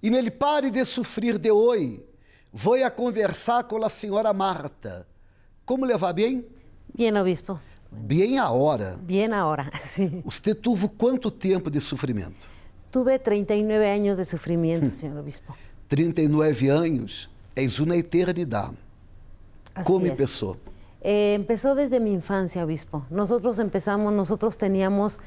E nele pare de sofrer de hoje. Vou a conversar com a senhora Marta. Como le va bem? Bien, obispo. Bem ahora. Bien ahora, sí. Usted tuvo quanto tempo de sofrimento? Tuve 39 años de sufrimiento, señor obispo. 39 anos é uma eternidade. Así Como es. empezou? Empezó desde mi infancia, obispo. Nosotros teníamos,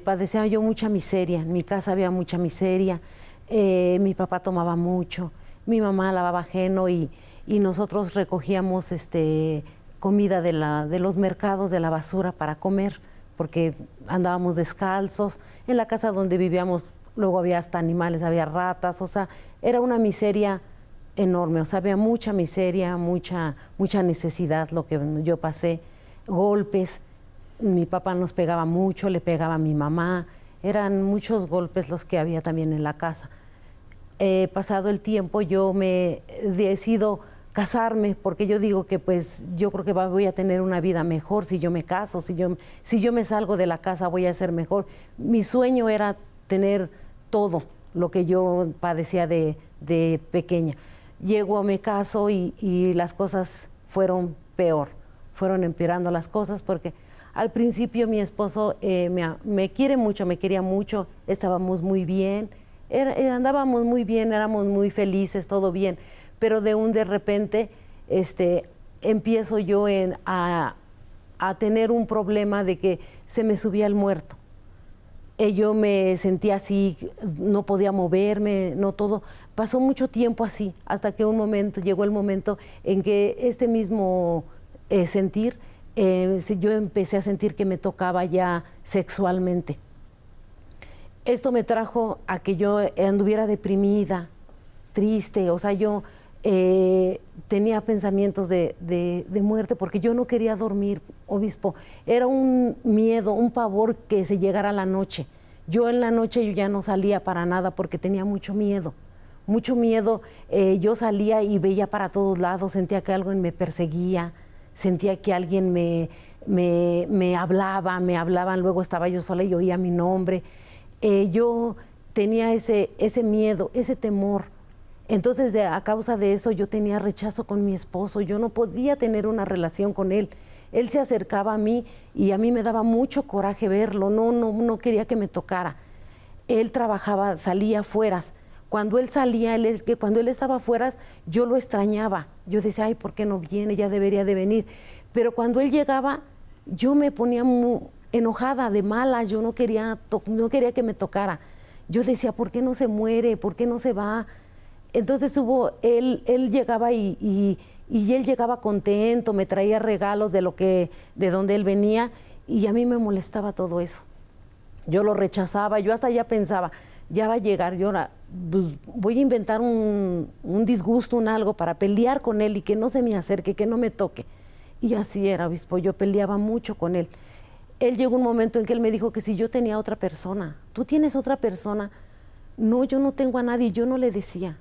padecía yo mucha miseria. En mi casa había mucha miseria. Mi papá tomaba mucho. Mi mamá lavaba ajeno y nosotros recogíamos comida de los mercados, de la basura para comer, porque andábamos descalzos. En la casa donde vivíamos luego había hasta animales, había ratas, o sea, era una miseria enorme, o sea, había mucha miseria, mucha necesidad, lo que yo pasé, golpes. Mi papá nos pegaba mucho, le pegaba a mi mamá, eran muchos golpes los que había también en la casa. Pasado el tiempo yo me decido casarme, porque yo digo que pues yo creo que voy a tener una vida mejor si yo me caso, si yo me salgo de la casa voy a ser mejor. Mi sueño era tener todo lo que yo padecía de pequeña. Llego, me caso y las cosas fueron peor, fueron empeorando las cosas porque al principio mi esposo me quiere mucho, me quería mucho, estábamos muy bien, andábamos muy bien, éramos muy felices, todo bien, pero de repente empiezo yo a tener un problema de que se me subía el muerto. Yo me sentía así, no podía moverme, no todo. Pasó mucho tiempo así, hasta que llegó el momento en que este mismo sentir, yo empecé a sentir que me tocaba ya sexualmente. Esto me trajo a que yo anduviera deprimida, triste, o sea, yo tenía pensamientos de muerte porque yo no quería dormir, obispo. Era un miedo, un pavor que se llegara la noche. Yo en la noche yo ya no salía para nada porque tenía mucho miedo. Mucho miedo, yo salía y veía para todos lados, sentía que alguien me perseguía, sentía que alguien me hablaban, luego estaba yo sola y oía mi nombre. Yo tenía ese miedo, ese temor. Entonces, a causa de eso, yo tenía rechazo con mi esposo. Yo no podía tener una relación con él. Él se acercaba a mí y a mí me daba mucho coraje verlo. No quería que me tocara. Él trabajaba, salía afuera. Cuando él salía, cuando él estaba afuera, yo lo extrañaba. Yo decía, ay, ¿por qué no viene? Ya debería de venir. Pero cuando él llegaba, yo me ponía muy enojada, de mala. Yo no quería que me tocara. Yo decía, ¿por qué no se muere? ¿Por qué no se va? Entonces él llegaba y él llegaba contento, me traía regalos de donde él venía y a mí me molestaba todo eso. Yo lo rechazaba, yo hasta ya pensaba, ya va a llegar, yo ahora pues, voy a inventar un disgusto, algo para pelear con él y que no se me acerque, que no me toque. Y así era, obispo, yo peleaba mucho con él. Él llegó un momento en que él me dijo que si yo tenía otra persona, ¿tú tienes otra persona? No, yo no tengo a nadie, yo no le decía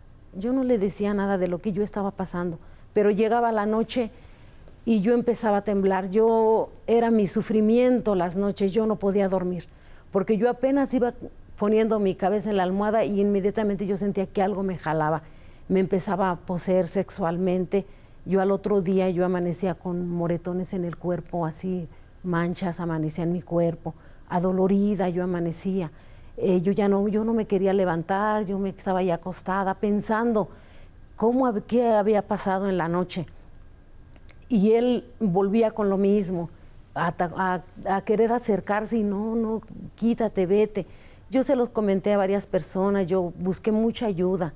nada de lo que yo estaba pasando, pero llegaba la noche y yo empezaba a temblar. Era mi sufrimiento las noches, yo no podía dormir, porque yo apenas iba poniendo mi cabeza en la almohada y inmediatamente yo sentía que algo me jalaba, me empezaba a poseer sexualmente. Yo al otro día yo amanecía con moretones en el cuerpo, así manchas amanecía en mi cuerpo, adolorida yo amanecía. Yo no me quería levantar, yo me estaba ahí acostada pensando qué había pasado en la noche. Y él volvía con lo mismo, a querer acercarse y no, quítate, vete. Yo se los comenté a varias personas, yo busqué mucha ayuda.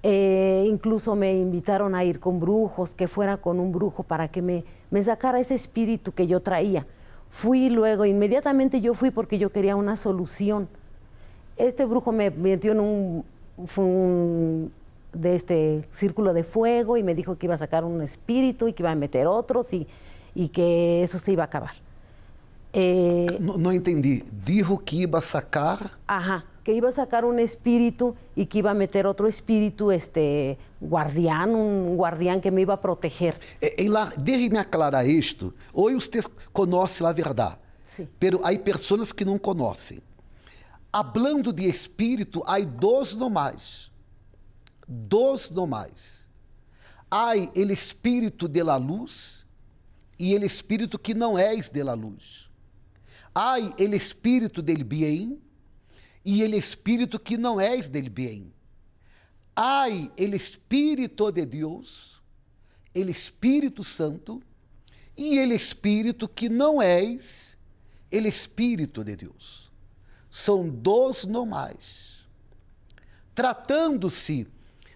Incluso me invitaron a ir con brujos, que fuera con un brujo para que me sacara ese espíritu que yo traía. Fui luego, inmediatamente yo fui porque yo quería una solución. Este brujo me metió en un círculo de fuego y me dijo que iba a sacar un espíritu y que iba a meter otros y que eso se iba a acabar. No entendí. Dijo que iba a sacar... Ajá, que iba a sacar un espíritu y que iba a meter otro espíritu, guardián, un guardián que me iba a proteger. Déjeme aclarar esto. Hoy usted conoce la verdad, sí, pero hay personas que no conocen. Hablando de espírito, há dois no mais. dos no mais. Há el espírito de la luz e el espírito que não és de la luz. Há el espírito del bien e el espírito que não és del bien. Há el espírito de Deus, el Espírito Santo, e el espírito que não és el espírito de Deus. São dois no mais. Tratando-se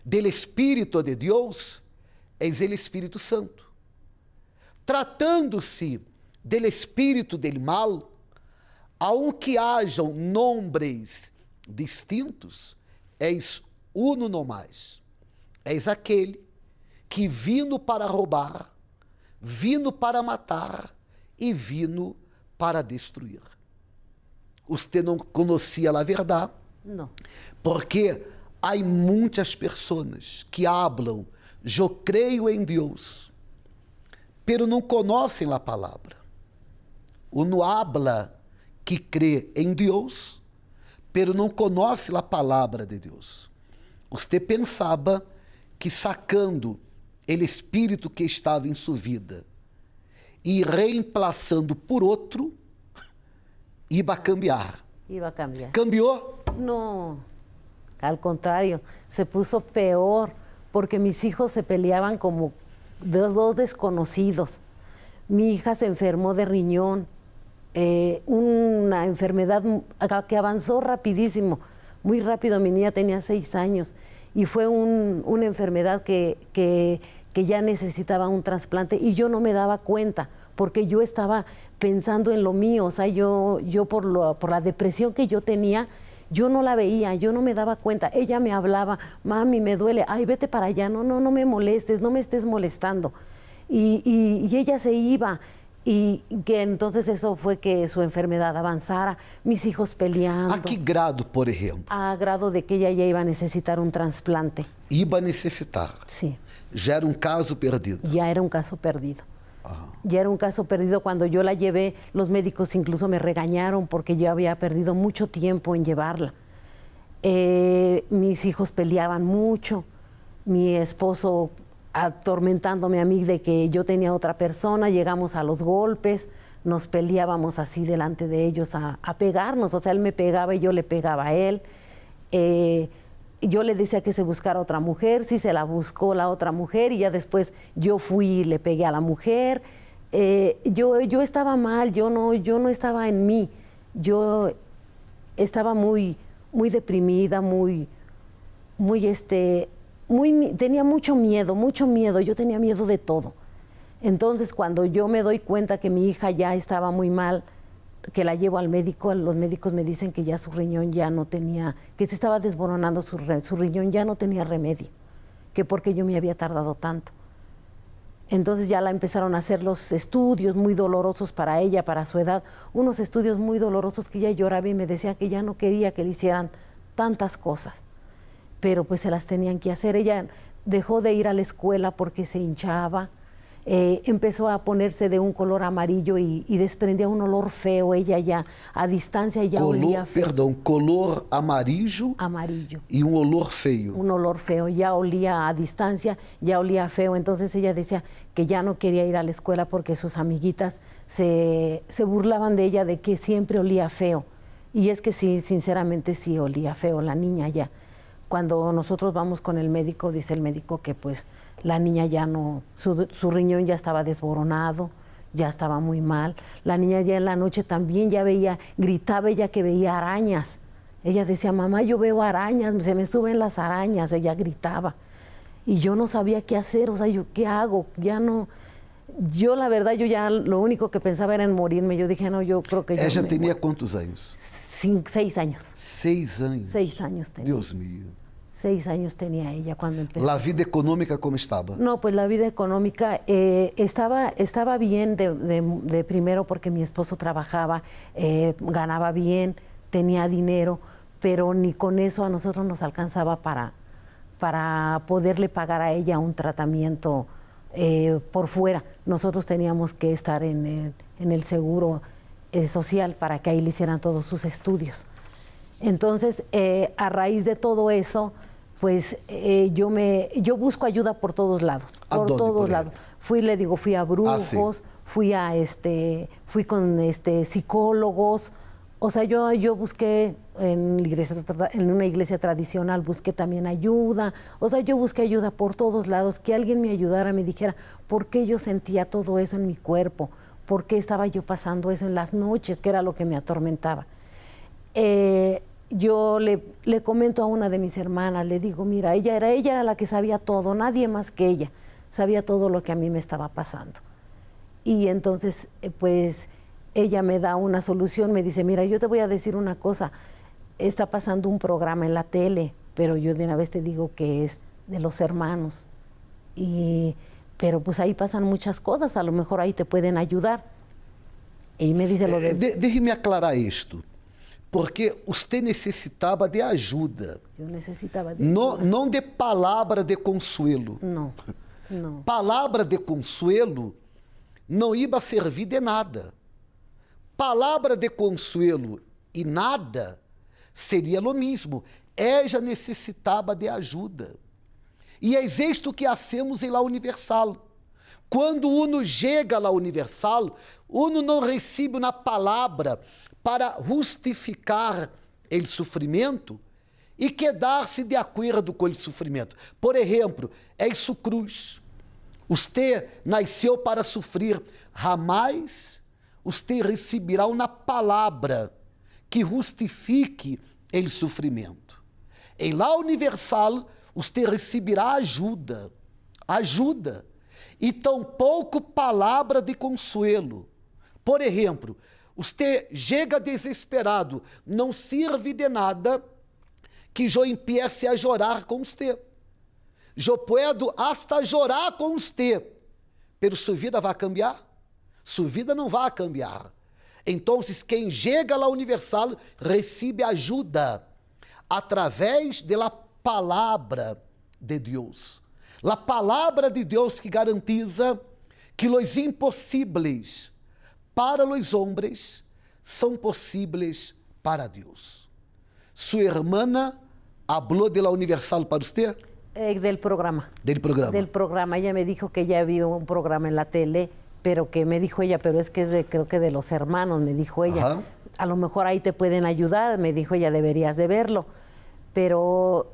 del Espírito de Deus, és el Espírito Santo. Tratando-se del Espírito del mal, aunque hajam nombres distintos, és uno no mais. És aquele que vindo para roubar, vindo para matar e vindo para destruir. Você não conhecia a verdade? No. Porque há muitas pessoas que hablam, eu creio em Deus, pero não conhecem a palavra. Uno habla que crê em Deus, pero não conhece a palavra de Deus. Você pensava que sacando o espírito que estava em sua vida e reemplaçando por outro, iba a cambiar. Iba a cambiar. ¿Cambió? No, al contrario, se puso peor porque mis hijos se peleaban como dos desconocidos. Mi hija se enfermó de riñón, una enfermedad que avanzó rapidísimo, muy rápido. Mi niña tenía 6 años y fue una enfermedad que ya necesitaba un trasplante y yo no me daba cuenta porque yo estaba pensando en lo mío. O sea, yo por la depresión que yo tenía, yo no la veía, yo no me daba cuenta. Ella me hablaba, mami, me duele, ay, vete para allá, no me molestes, no me estés molestando. Y ella se iba, y que entonces eso fue que su enfermedad avanzara, mis hijos peleando. ¿A qué grado, por ejemplo? A grado de que ella ya iba a necesitar un trasplante. Iba a necessitar. Sí. Já era um caso perdido. Ya era un caso perdido. Ajá. Ya era un caso perdido. Cuando yo la llevé, los médicos incluso me regañaron porque yo había perdido mucho tiempo en llevarla. Mis hijos peleaban mucho. Mi esposo atormentándome a mí de que yo tenía otra persona. Llegamos a los golpes. Nos peleábamos así delante de ellos a pegarnos. O sea, él me pegaba y yo le pegaba a él. Yo le decía que se buscara otra mujer, sí se la buscó la otra mujer y ya después yo fui y le pegué a la mujer. Yo estaba mal, yo no estaba en mí. Yo estaba muy deprimida, tenía mucho miedo, yo tenía miedo de todo. Entonces, cuando yo me doy cuenta que mi hija ya estaba muy mal, que la llevo al médico, los médicos me dicen que ya su riñón ya no tenía, que se estaba desboronando su riñón, ya no tenía remedio, que porque yo me había tardado tanto. Entonces ya la empezaron a hacer los estudios muy dolorosos para ella, para su edad, unos estudios muy dolorosos que ella lloraba y me decía que ya no quería que le hicieran tantas cosas, pero pues se las tenían que hacer. Ella dejó de ir a la escuela porque se hinchaba. Empezó a ponerse de un color amarillo y desprendía un olor feo. Ella ya a distancia ya olía feo. Perdão, color amarillo. Amarillo. E um olor feio. Un olor feo, ya olía a distancia, ya olía feo. Entonces ella decía que ya no quería ir a la escuela porque sus amiguitas se burlaban de ella de que siempre olía feo. Y es que sí, sinceramente sí olía feo la niña ya. Cuando nosotros vamos con el médico, dice el médico que pues la niña ya no, su riñón ya estaba desboronado, ya estaba muy mal. La niña ya en la noche también ya gritaba ella que veía arañas. Ella decía, mamá, yo veo arañas, se me suben las arañas, ella gritaba. Y yo no sabía qué hacer, o sea, yo, ¿qué hago? Ya no, yo la verdad, yo ya lo único que pensaba era en morirme. Yo dije, no, yo creo que yo Ella me tenía muero. quantos años? 6 años. 6 anos. 6 años tenía. Dios mío. 6 años tenía ella cuando empezó. La vida econômica como estava? No, pues la vida económica estaba bien de primero porque mi esposo trabajaba, ganaba bien, tenía dinero, pero ni con eso a nosotros nos alcanzaba para poderle pagar a ella un tratamiento por fuera. Nosotros teníamos que estar en el seguro social para que ahí le hicieran todos sus estudios. Entonces, a raíz de todo eso, pues yo busco ayuda por todos lados, por todos lados. Fui a brujos, fui con psicólogos. O sea, yo busqué en una iglesia tradicional, busqué también ayuda. O sea, yo busqué ayuda por todos lados, que alguien me ayudara, me dijera por qué yo sentía todo eso en mi cuerpo, por qué estaba yo pasando eso en las noches, que era lo que me atormentaba. Yo le comento a una de mis hermanas, le digo, mira, ella era la que sabía todo, nadie más que ella sabía todo lo que a mí me estaba pasando. Y entonces, pues, ella me da una solución, me dice, mira, yo te voy a decir una cosa, está pasando un programa en la tele, pero yo de una vez te digo que es de los hermanos. Pero pues ahí pasan muchas cosas, a lo mejor ahí te pueden ayudar. Y me dice lo de... Déjeme aclarar esto, porque usted necessitava de ajuda. Eu necessitava de ajuda. Não de palavra de consuelo. Não, não. Palavra de consuelo não ia servir de nada. Palavra de consuelo e nada seria o mesmo. Ella necessitava de ajuda. E é isto que hacemos em La Universal. Quando uno chega a La Universal, uno não recebe uma palavra para justificar o sofrimento e quedar-se de acordo com o sofrimento. Por exemplo, é isso cruz. Você nasceu para sofrer. Jamais você receberá uma palavra que justifique o sofrimento. Em La Universal, você receberá ajuda, e tampouco palavra de consuelo. Por exemplo, você chega desesperado, não serve de nada que eu empiece a chorar com você. Eu puedo hasta chorar com você, pero sua vida vai cambiar? Sua vida não vai cambiar. Então, quem chega à Universal recebe ajuda através da palavra de Deus. A palavra de Deus que garantiza que os impossíveis para os homens são possíveis para Deus. Sua irmã falou de La Universal para você? Del programa. Del programa. Del programa. Ella me dijo que ya vio un programa en la tele, pero que me dijo ella, pero es que es creo que de los hermanos, me dijo ella. Ajá. A lo mejor ahí te pueden ayudar, me dijo ella, deberías de verlo. Pero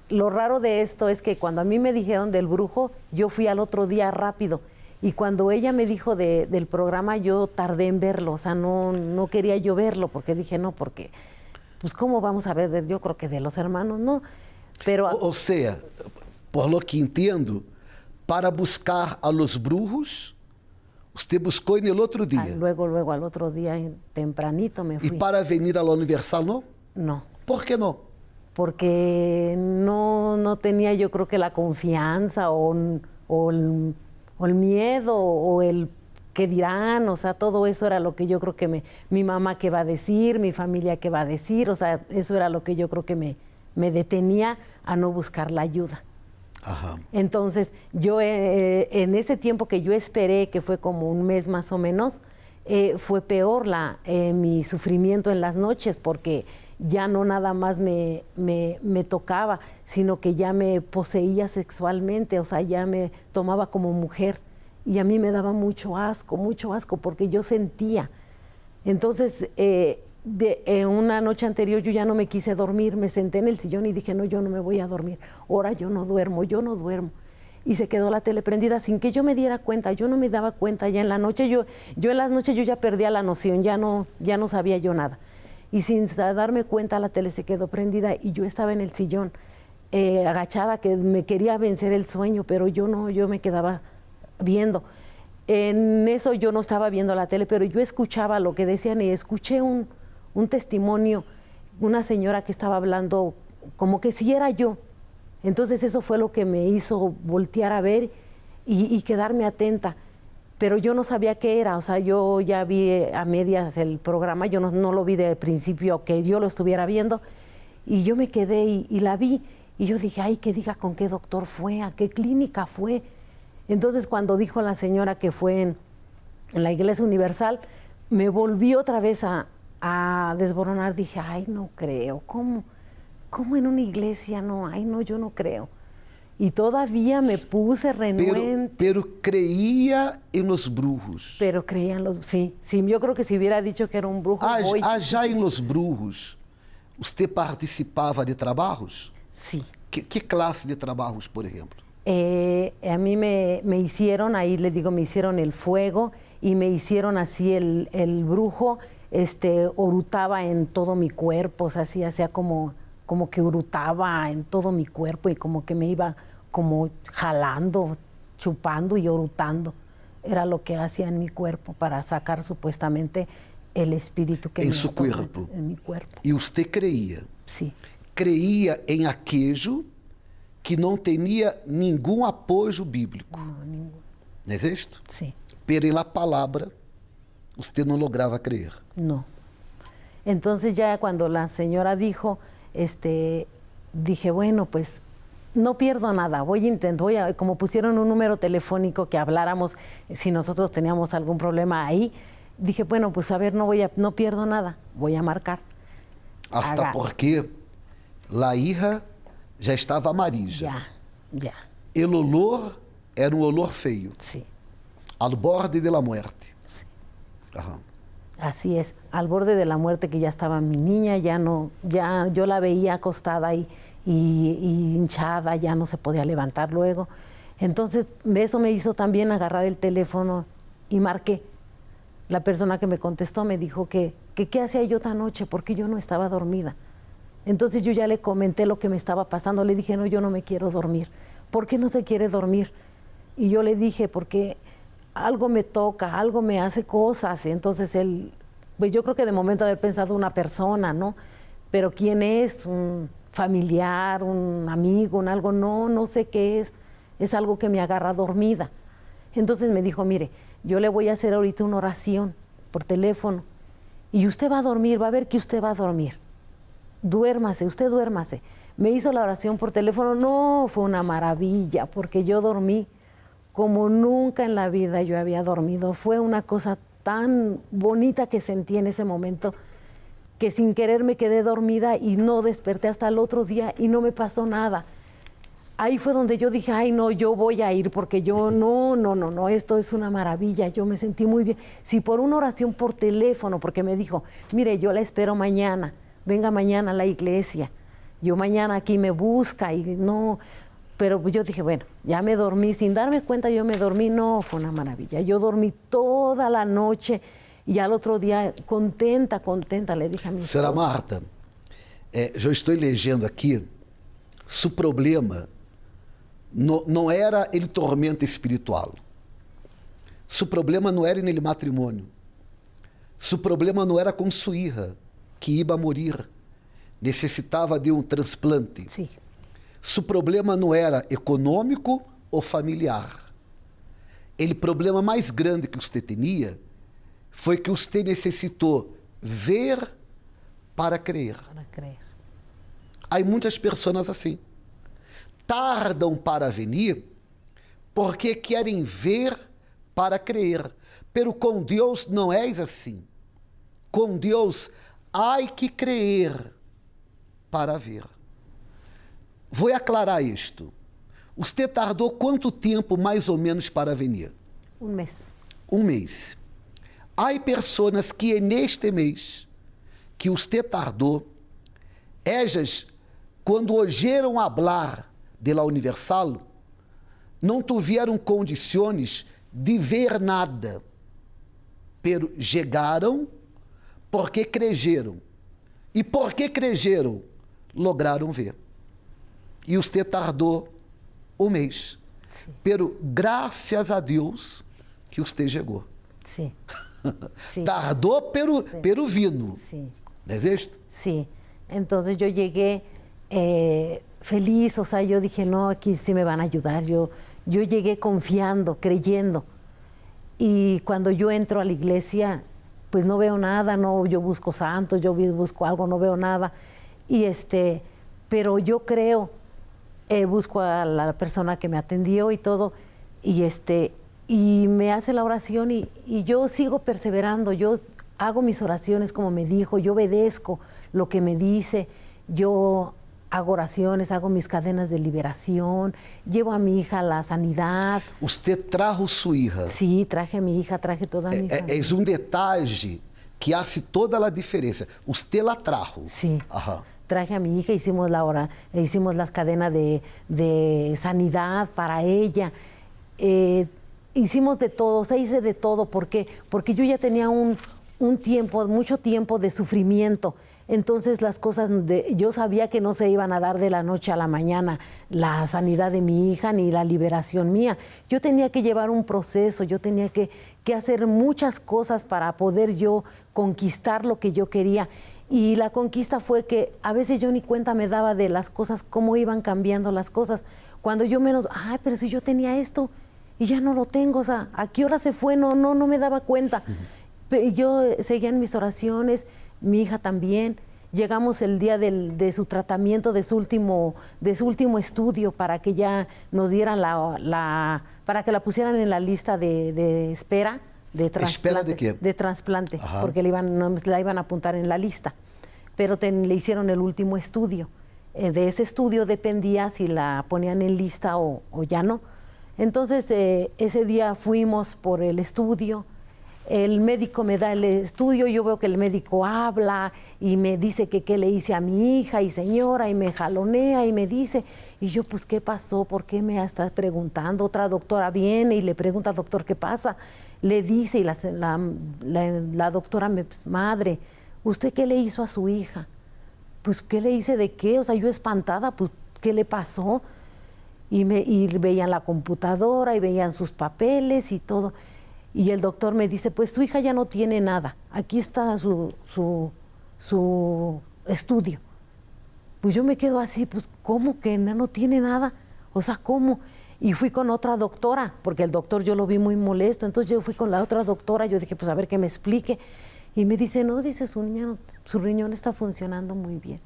lo raro de esto es que cuando a mí me dijeron del brujo, yo fui al otro día rápido. Y cuando ella me dijo del programa, yo tardé en verlo. O sea, no quería yo verlo, porque dije, no, porque, pues, ¿cómo vamos a ver? Yo creo que de los hermanos, no. Pero, ou seja, por lo que entendo, para buscar a los brujos, você buscou no outro dia. Luego, al otro día, tempranito me fui. E para venir a la Universal, não? No. ¿Por qué no? Porque no tenía yo creo que la confianza o el miedo o el qué dirán, o sea, todo eso era lo que yo creo que mi mamá qué va a decir, mi familia qué va a decir, o sea, eso era lo que yo creo que me detenía a no buscar la ayuda. Ajá. Entonces, yo en ese tiempo que yo esperé, que fue como un mes más o menos, fue peor mi sufrimiento en las noches, porque ya no nada más me tocaba, sino que ya me poseía sexualmente, o sea, ya me tomaba como mujer. Y a mí me daba mucho asco, porque yo sentía. Entonces, una noche anterior yo ya no me quise dormir, me senté en el sillón y dije, no, yo no me voy a dormir, ahora yo no duermo. Y se quedó la tele prendida sin que yo me diera cuenta, yo no me daba cuenta ya en la noche, yo en las noches yo ya perdía la noción, ya no sabía yo nada. Y sin darme cuenta la tele se quedó prendida y yo estaba en el sillón, agachada, que me quería vencer el sueño, pero yo me quedaba viendo. En eso yo no estaba viendo la tele, pero yo escuchaba lo que decían y escuché un testimonio, una señora que estaba hablando como que si era yo. Entonces eso fue lo que me hizo voltear a ver y quedarme atenta. Pero yo no sabía qué era, o sea, yo ya vi a medias el programa, yo no lo vi del principio que yo lo estuviera viendo, y yo me quedé y la vi, y yo dije, ay, que diga con qué doctor fue, a qué clínica fue. Entonces cuando dijo la señora que fue en la Iglesia Universal, me volví otra vez a desboronar, dije, ay, no creo, ¿cómo en una iglesia no hay? No, yo no creo. Y todavía me puse renuente. Pero creía en los brujos. Pero creían los... Sí, sí, yo creo que si hubiera dicho que era un brujo, voy. Já em Los Brujos, usted participava de trabalhos? Sí. Que classe de trabalhos, por ejemplo? A mí me hicieron, ahí les digo, me hicieron el fuego y me hicieron así el brujo, orutaba en todo mi cuerpo, o sea, así hacía como que urutaba en todo mi cuerpo y como que me iba como jalando, chupando y orutando. Era lo que hacía en mi cuerpo para sacar supuestamente el espíritu que en su cuerpo. En mi cuerpo. E usted creía? Sí. Creía em aquello que não tinha nenhum apoio bíblico. No, ninguno. ¿No es esto? Sí. Pero en la palabra usted no lograba creer. No. Entonces ya cuando la señora dijo, dije, bueno, pues no pierdo nada, como pusieron un número telefónico que habláramos si nosotros teníamos algún problema ahí, dije, bueno, pues a ver, no pierdo nada, voy a marcar. Hasta porque la hija já estava amarilla. Ya. El olor era um olor feio. Sí. Al borde de la muerte. Sí. Ajá. Así es, al borde de la muerte, que ya estaba mi niña, ya yo la veía acostada y hinchada, ya no se podía levantar luego. Entonces eso me hizo también agarrar el teléfono y marqué. La persona que me contestó me dijo que qué hacía yo tan noche, porque yo no estaba dormida. Entonces yo ya le comenté lo que me estaba pasando, le dije, no, yo no me quiero dormir. ¿Por qué no se quiere dormir? Y yo le dije, porque algo me toca, algo me hace cosas. Y entonces él, pues yo creo que de momento haber pensado una persona, ¿no? Pero ¿quién es? ¿Un familiar, un amigo, un algo? No sé qué es algo que me agarra dormida. Entonces me dijo, mire, yo le voy a hacer ahorita una oración por teléfono y usted va a dormir, va a ver que usted va a dormir. Duérmase, usted duérmase. Me hizo la oración por teléfono, no, fue una maravilla, porque yo dormí como nunca en la vida yo había dormido. Fue una cosa tan bonita que sentí en ese momento, que sin querer me quedé dormida y no desperté hasta el otro día y no me pasó nada. Ahí fue donde yo dije, ay no, yo voy a ir, porque yo no, esto es una maravilla, yo me sentí muy bien. Si por una oración por teléfono, porque me dijo, mire, yo la espero mañana, venga mañana a la iglesia, yo mañana aquí me busca y no, pero yo dije, bueno, ya me dormí, sin darme cuenta yo me dormí, no, fue una maravilla. Yo dormí toda la noche y al otro día contenta, le dije a mi esposa. Senhora Marta, eu estou lendo aqui, seu problema não era ele tormento espiritual. Seu problema não era nele matrimônio. Seu problema não era com sua hija, que ia morrer, necessitava de um transplante. Sim. Seu problema não era econômico ou familiar. O problema mais grande que você tinha foi que você necessitou ver para crer. Para crer. Há muitas pessoas assim. Tardam para venir porque querem ver para crer. Pero com Deus não é assim. Com Deus há que crer para ver. Vou aclarar isto. Você tardou quanto tempo mais ou menos para vir? Um mês. Um mês. Há pessoas que neste mês que você tardou, elas, quando oyeram hablar de la Universal, não tiveram condições de ver nada, pero chegaram porque creyeram. E porque creyeram, lograram ver. E você tardou um mês. Sim. Pero graças a Deus que você chegou. Sim. Sí. Tardó, pero vino. Sí. ¿No es esto? Sí. Entonces yo llegué feliz, o sea, yo dije, no, aquí sí me van a ayudar. Yo llegué confiando, creyendo. Y cuando yo entro a la iglesia, pues no veo nada, no, yo busco santos, yo busco algo, no veo nada. Y pero yo creo, busco a la persona que me atendió y todo, y me hace la oración y yo sigo perseverando, yo hago mis oraciones como me dijo, yo obedezco lo que me dice, yo hago oraciones, hago mis cadenas de liberación, llevo a mi hija a la sanidad. Usted trajo sua hija. Sí, traje a mi hija, traje toda mi familia. É um detalhe que hace toda a diferença. Usted la trajo. Sí. Ajá. Traje a mi hija, hicimos las cadenas de sanidad para ella. Hicimos de todo, o sea, hice de todo. ¿Por qué? Porque yo ya tenía mucho tiempo de sufrimiento. Entonces las cosas, yo sabía que no se iban a dar de la noche a la mañana la sanidad de mi hija ni la liberación mía. Yo tenía que llevar un proceso, yo tenía que hacer muchas cosas para poder yo conquistar lo que yo quería. Y la conquista fue que a veces yo ni cuenta me daba de las cosas, cómo iban cambiando las cosas. Cuando yo menos, ay, pero si yo tenía esto y ya no lo tengo, o sea, ¿a qué hora se fue? No me daba cuenta. Yo seguía en mis oraciones, mi hija también. Llegamos el día de su tratamiento, de su último estudio, para que ya nos dieran para que la pusieran en la lista de espera de trasplante. ¿Espera de qué? De trasplante, Ajá. porque la iban a apuntar en la lista. Pero le hicieron el último estudio. De ese estudio dependía si la ponían en lista o ya no. Entonces, ese día fuimos por el estudio. El médico me da el estudio, yo veo que el médico habla y me dice que qué le hice a mi hija y señora, y me jalonea y me dice, y yo pues ¿qué pasó? ¿Por qué me estás preguntando? Otra doctora viene y le pregunta, doctor, ¿qué pasa? Le dice y la doctora pues, madre, ¿usted qué le hizo a su hija? Pues ¿qué le hice de qué? O sea, yo espantada, pues ¿qué le pasó? Y veían la computadora y veían sus papeles y todo. Y el doctor me dice, pues tu hija ya no tiene nada, aquí está su estudio. Pues yo me quedo así, pues ¿cómo que no tiene nada? O sea, ¿cómo? Y fui con otra doctora, porque el doctor yo lo vi muy molesto, entonces yo fui con la otra doctora, yo dije, pues a ver que me explique. Y me dice, no, dice, su riñón está funcionando muy bien.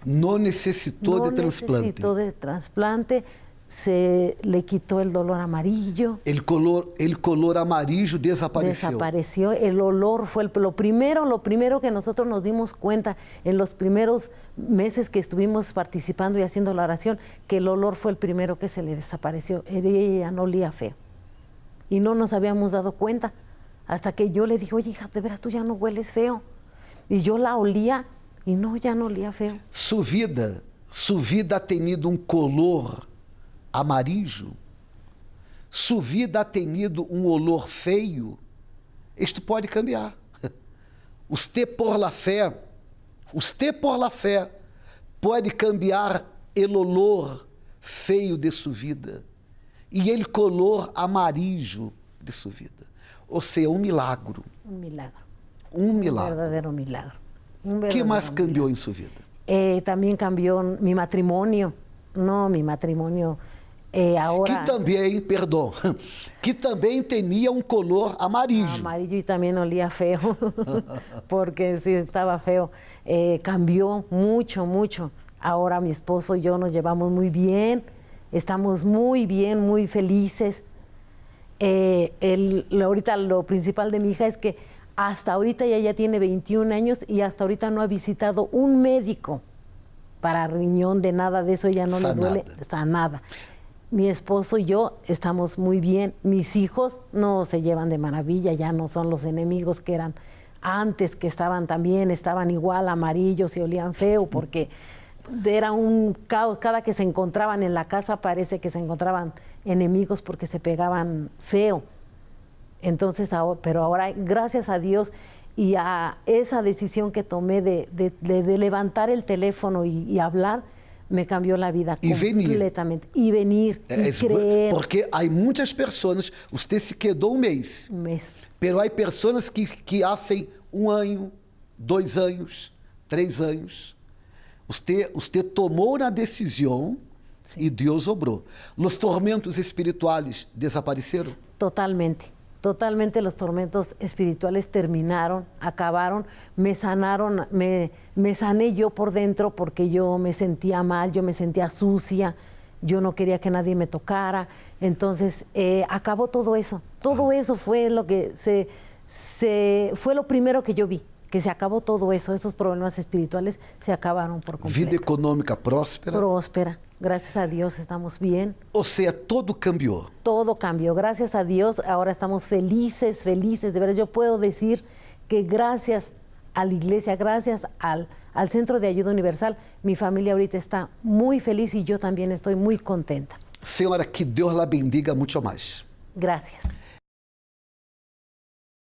No necesitó de trasplante. No necesitó de trasplante. Se le quitó el dolor amarillo. El color amarillo desapareció. Desapareció. El olor fue lo primero que nosotros nos dimos cuenta en los primeros meses que estuvimos participando y haciendo la oración, que el olor fue el primero que se le desapareció. Ella no olía feo. Y no nos habíamos dado cuenta hasta que yo le dije, oye, hija, de veras tú ya no hueles feo. Y yo la olía y no, ya no olía feo. Su vida ha tenido color amarillo, sua vida ha tenido olor feio, isto pode cambiar. Usted por la fé pode cambiar o olor feio de sua vida e o color amarillo de sua vida. Ou seja, milagro. Un milagro. Un milagro. Un verdadero milagro. O que mais cambiou em sua vida? También cambió mi matrimonio. No, mi matrimonio... ahora, que também tinha color amarillo. Amarillo y también olía feo, porque sí estaba feo. Cambió mucho, mucho. Ahora mi esposo y yo nos llevamos muy bien, estamos muy bien, muy felices. Ahorita lo principal de mi hija es que hasta ahorita ella ya tiene 21 años y hasta ahorita no ha visitado un médico para riñón, de nada de eso, ella no le duele, nada. Mi esposo y yo estamos muy bien. Mis hijos no se llevan de maravilla, ya no son los enemigos que eran antes, que estaban igual, amarillos y olían feo, porque era un caos. Cada que se encontraban en la casa parece que se encontraban enemigos porque se pegaban feo. Entonces, pero ahora, gracias a Dios y a esa decisión que tomé de levantar el teléfono y hablar, me cambiou a vida completamente. E venir, e crer. Porque há muitas pessoas, você se quedou um mês. Pero há pessoas que fazem 1 ano, 2 anos, 3 anos. Você tomou uma decisão e Deus obrou. Os tormentos espirituais desapareceram? Totalmente. Totalmente los tormentos espirituales terminaron, acabaron, me sanaron, me sané yo por dentro porque yo me sentía mal, yo me sentía sucia, yo no quería que nadie me tocara. Entonces acabó todo eso. Todo eso fue lo que fue lo primero que yo vi, que se acabó todo eso, esos problemas espirituales se acabaron por completo. Vida econômica próspera. Próspera, gracias a Dios estamos bien. Ou seja, todo cambiou. Todo cambió, gracias a Dios, ahora estamos felices, felices. De verdad, yo puedo decir que gracias a la iglesia, gracias al Centro de Ayuda Universal, mi familia ahorita está muy feliz y yo también estoy muy contenta. Senhora, que Deus la bendiga muito mais. Gracias.